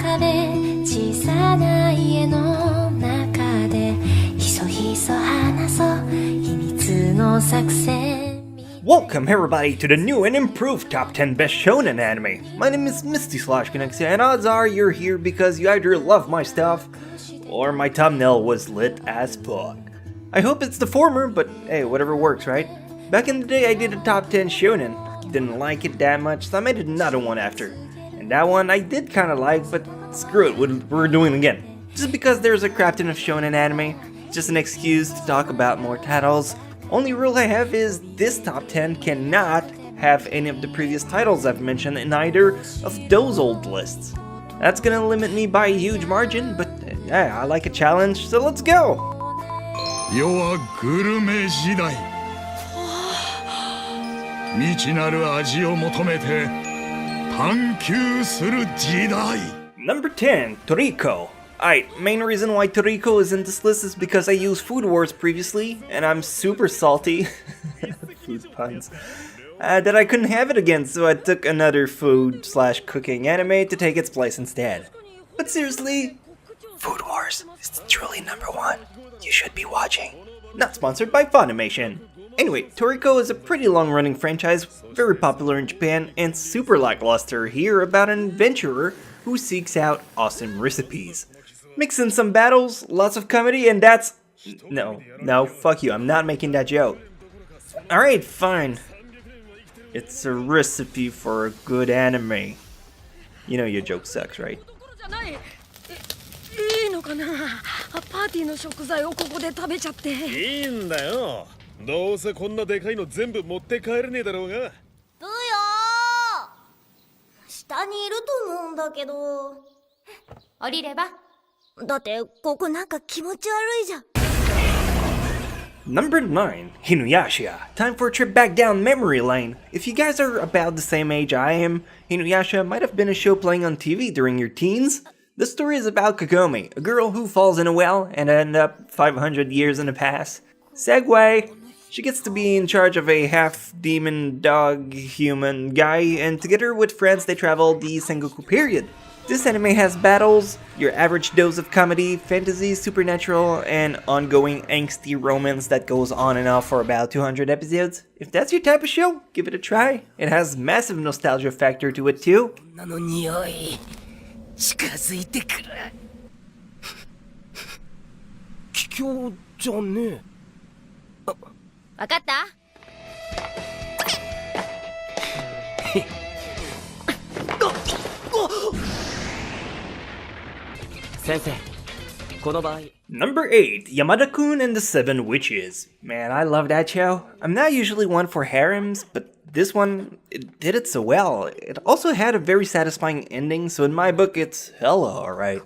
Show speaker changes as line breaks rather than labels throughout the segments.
中で小さな家の中でひそひそ話そう秘密の作戦
Welcome everybody to the new and improved top 10 best Shounen anime. My name is Misty/Kinexia and odds are you're here because you either love my stuff or my thumbnail was lit as fuck. I hope it's the former, but hey, whatever works, right? Back in the day I did a top 10 Shounen. Didn't like it that much, so I made another one after. And that one I did kinda like, but screw it, we're doing it again. Just because there's a crap ton of Shounen anime, just an excuse to talk about more titles. Only rule I have is this top 10 cannot have any of the previous titles I've mentioned in either of those old lists. That's gonna limit me by a huge margin, but yeah, I like a challenge, so let's go!
世はグルメ時代未知なる味を求めて探求する時代
Number 10, Toriko. Alright, main reason why Toriko is in this list is because I used Food Wars previously, and I'm super salty, food puns, that I couldn't have it again, so I took another food/cooking anime to take its place instead. But seriously, Food Wars is truly number one. You should be watching. Not sponsored by Funimation. Anyway, Toriko is a pretty long-running franchise, very popular in Japan, and super lackluster here about an adventurer who seeks out awesome recipes. Mix in some battles, lots of comedy, and that's... No, fuck you, I'm not making that joke. Alright, fine. It's a recipe for a good anime. You know your joke sucks, right?
いいのかなパーティーの食材をここで食べちゃっていいんだよどうせこんなでかいの全部持って帰れねえだろうがどうよ下にいると思うんだけど
降りれば
だってここなんか気持ち悪いじゃん
Number 9, Inuyasha. Time for a trip back down memory lane. If you guys are about the same age I am, Inuyasha might have been a show playing on TV during your teens. The story is about Kagome, a girl who falls in a well and ends up 500 years in the past. Segway! She gets to be in charge of a half-demon, dog-human guy, and together with friends they travel the Sengoku period. This anime has battles, your average dose of comedy, fantasy, supernatural, and ongoing angsty romance that goes on and off for about 200 episodes. If that's your type of show, give it a try. It has massive nostalgia factor to it too.
近づいてくる卑怯じゃねえわかった先生この場合
Number 8, Yamada-kun and the Seven Witches. Man, I love that show. I'm not usually one for harems, but this one, it did it so well. It also had a very satisfying ending, so in my book it's hella alright.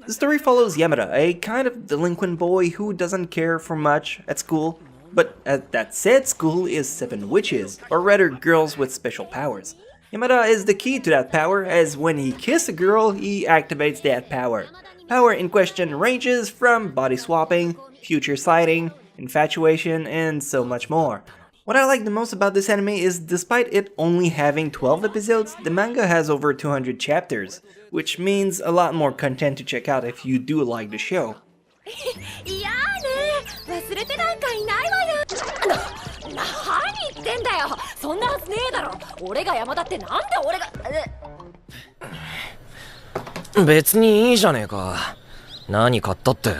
The story follows Yamada, a kind of delinquent boy who doesn't care for much at school, but at that said school is 7 witches, or rather girls with special powers. Yamada is the key to that power, as when he kisses a girl, he activates that power. Power in question ranges from body swapping, future sighting, infatuation, and so much more. What I like the most about this anime is despite it only having 12 episodes, the manga has over 200 chapters, which means a lot more content to check out if you do like the show.
いやーね忘れてなんかいないわよ何言ってんだよそんなはずねえだろ俺が山田ってなんで俺が
別にいいじゃねえか何買ったって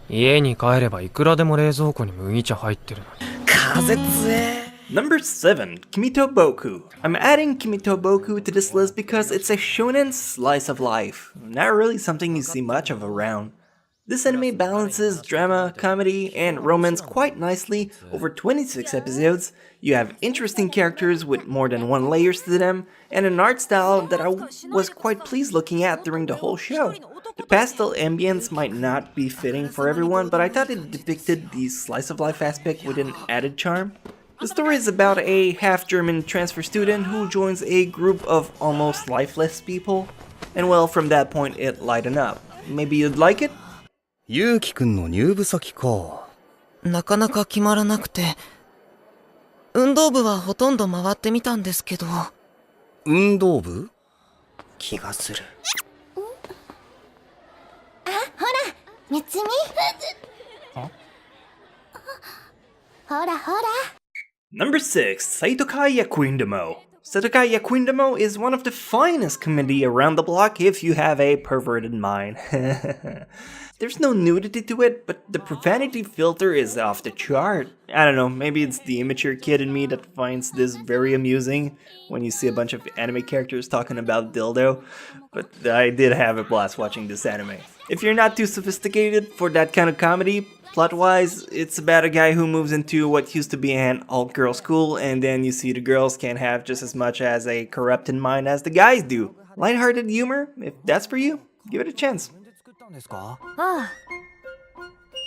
家に帰ればいくらでも冷蔵庫に麦茶入ってるのに風強え
Number 7, Kimito Boku. I'm adding Kimito Boku to this list because it's a shonen slice of life, not really something you see much of around. This anime balances drama, comedy, and romance quite nicely over 26 episodes. You have interesting characters with more than one layers to them, and an art style that I was quite pleased looking at during the whole show. The pastel ambience might not be fitting for everyone, but I thought it depicted the slice of life aspect with an added charm. The story is about a half-German transfer student who joins a group of almost lifeless people. And well, from that point it lightened up. Maybe you'd like it?
ゆうきくんの入部先か。
なかなか決まらなくて運動部はほとんど回ってみたんですけど
運動部？
気がする
別に。ほらほら。
Number 6, Seitokai Yakuindamo. Seitokai Yakuindamo is one of the finest comedy around the block if you have a perverted mind. There's no nudity to it, but the profanity filter is off the chart. I don't know, maybe it's the immature kid in me that finds this very amusing when you see a bunch of anime characters talking about dildo, but I did have a blast watching this anime. If you're not too sophisticated for that kind of comedy, plot-wise, it's about a guy who moves into what used to be an all-girl school, and then you see the girls can have just as much as a corrupted mind as the guys do. Lighthearted humor, if that's for you, give it a chance.
ああ。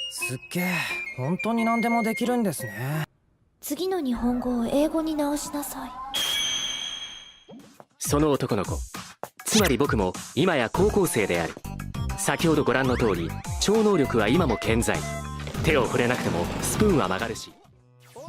すっげえ、本当に何でもできるんですね。
次の日本語を英語に直しなさい。
その男の子、つまり僕も今や高校生である。先ほどご覧の通り、超能力は今も健在。手を触れなくてもスプーンは曲がるし。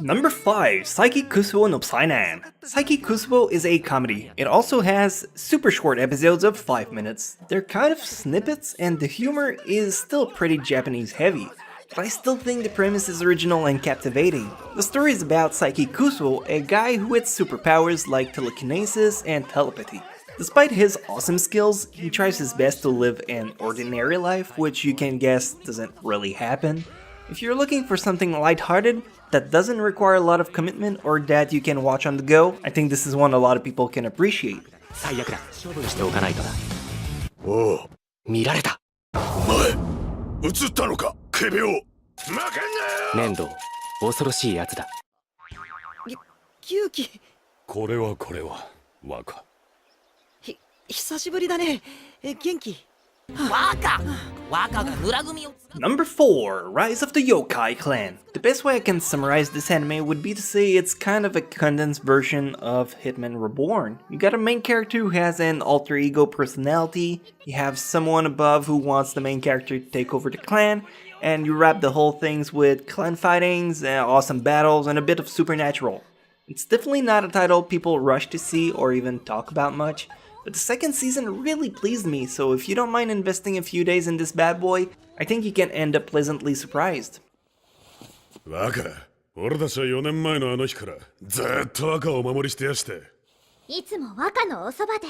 Number 5, Saiki Kusuo no Psynan. Saiki Kusuo is a comedy. It also has super short episodes of 5 minutes. They're kind of snippets, and the humor is still pretty Japanese heavy. But I still think the premise is original and captivating. The story is about Saiki Kusuo, a guy who has superpowers like telekinesis and telepathy. Despite his awesome skills, he tries his best to live an ordinary life, which you can guess doesn't really happen. If you're looking for something lighthearted that doesn't require a lot of commitment or that you can watch on the go, I think this is one a lot of people can appreciate.
最悪だ。処分しておかないとな。
おう、
見られた。
お前、映ったのか、ケベオ。負けんなよ。
粘土、恐ろしいやつだ。
勇気。
これは若。
久しぶりだね。元気。
Number 4, Rise of the Yokai Clan. The best way I can summarize this anime would be to say it's kind of a condensed version of Hitman Reborn. You got a main character who has an alter ego personality, you have someone above who wants the main character to take over the clan, and you wrap the whole things with clan fightings, awesome battles, and a bit of supernatural. It's definitely not a title people rush to see or even talk about much, but the second season really pleased me, so if you don't mind investing a few days in this bad boy, I think you can end up pleasantly surprised.
若、俺たちは4年前のあの日からずっと若をお守りしてやして。
いつも若のおそばで。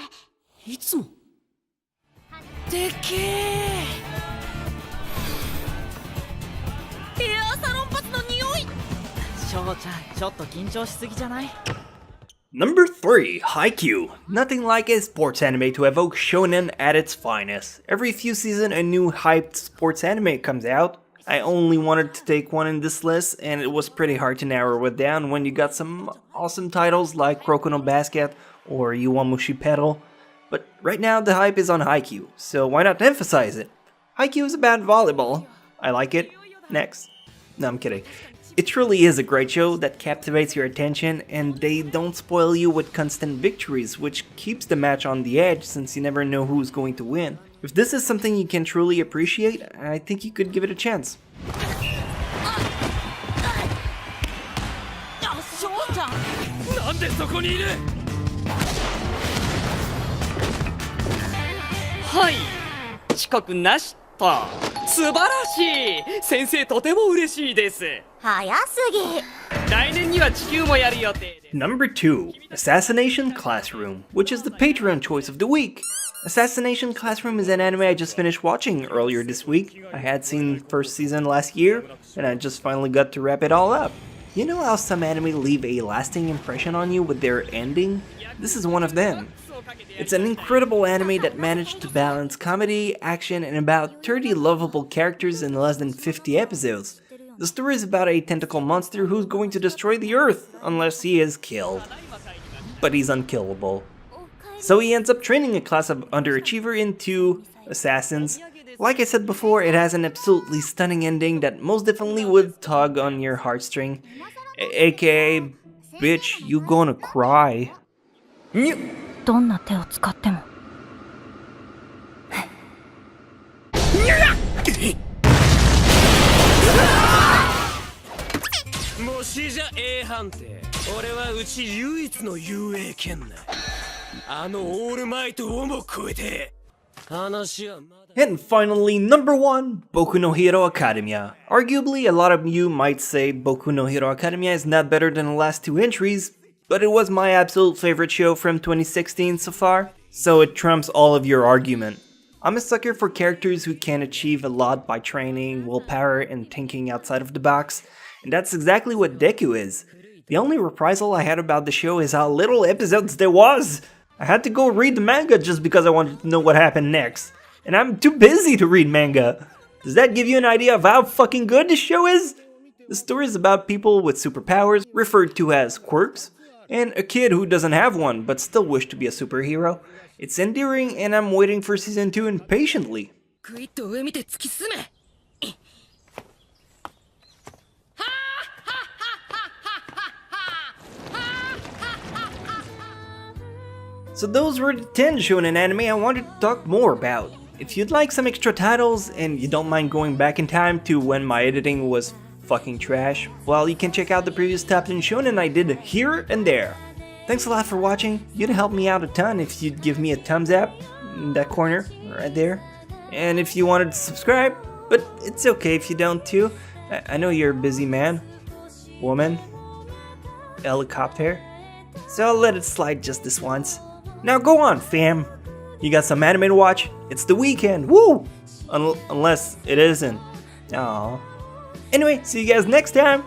いつも。でけえ。ヘアサロンパスの匂い。翔ちゃん、ちょっと緊張しすぎじゃない？
Number 3, Haikyuu. Nothing like a sports anime to evoke Shounen at its finest. Every few seasons a new hyped sports anime comes out. I only wanted to take one in this list, and it was pretty hard to narrow it down when you got some awesome titles like Kuroko no Basket or Yowamushi Pedal. But right now the hype is on Haikyuu, so why not emphasize it? Haikyuu is about volleyball. I like it. Next. No, I'm kidding. It truly is a great show that captivates your attention, and they don't spoil you with constant victories, which keeps the match on the edge since you never know who's going to win. If this is something you can truly appreciate, I think you could give it a chance.
翔ちゃん、なんでそこにいる？はい、遅刻なしと。素晴らしい。先生とても嬉しいです。
早すぎ。
来年には地球もやる予定で。
Number 2, Assassination Classroom, which is the Patreon choice of the week. Assassination Classroom is an anime I just finished watching earlier this week. I had seen first season last year, and I just finally got to wrap it all up. You know how some anime leave a lasting impression on you with their ending? This is one of them. It's an incredible anime that managed to balance comedy, action, and about 30 lovable characters in less than 50 episodes. The story is about a tentacle monster who's going to destroy the Earth unless he is killed. But he's unkillable. So he ends up training a class of underachiever into assassins. Like I said before, it has an absolutely stunning ending that most definitely would tug on your heartstring. AKA, bitch, you gonna cry.
どんな手を使っても。
もしじゃ A 判定。俺はうち唯一の雄英剣だ。あのオールマイトをも超えて。
And finally, number 1, Boku no Hero Academia. Arguably, a lot of you might say Boku no Hero Academia is not better than the last 2 entries, but it was my absolute favorite show from 2016 so far, so it trumps all of your argument. I'm a sucker for characters who can achieve a lot by training, willpower, and thinking outside of the box, and that's exactly what Deku is. The only reprisal I had about the show is how little episodes there was! I had to go read the manga just because I wanted to know what happened next. And I'm too busy to read manga. Does that give you an idea of how fucking good this show is? The story is about people with superpowers, referred to as quirks, and a kid who doesn't have one but still wish to be a superhero. It's endearing and I'm waiting for season 2 impatiently. So those were the 10 shonen anime I wanted to talk more about. If you'd like some extra titles and you don't mind going back in time to when my editing was fucking trash, well, you can check out the previous top 10 shonen I did here and there. Thanks a lot for watching. You'd help me out a ton if you'd give me a thumbs up in that corner right there. And if you wanted to subscribe, but it's okay if you don't too. I know you're a busy man, woman, helicopter, so I'll let it slide just this once. Now go on, fam. You got some anime to watch? It's the weekend, woo! Unless it isn't. Aww. Anyway, see you guys next time.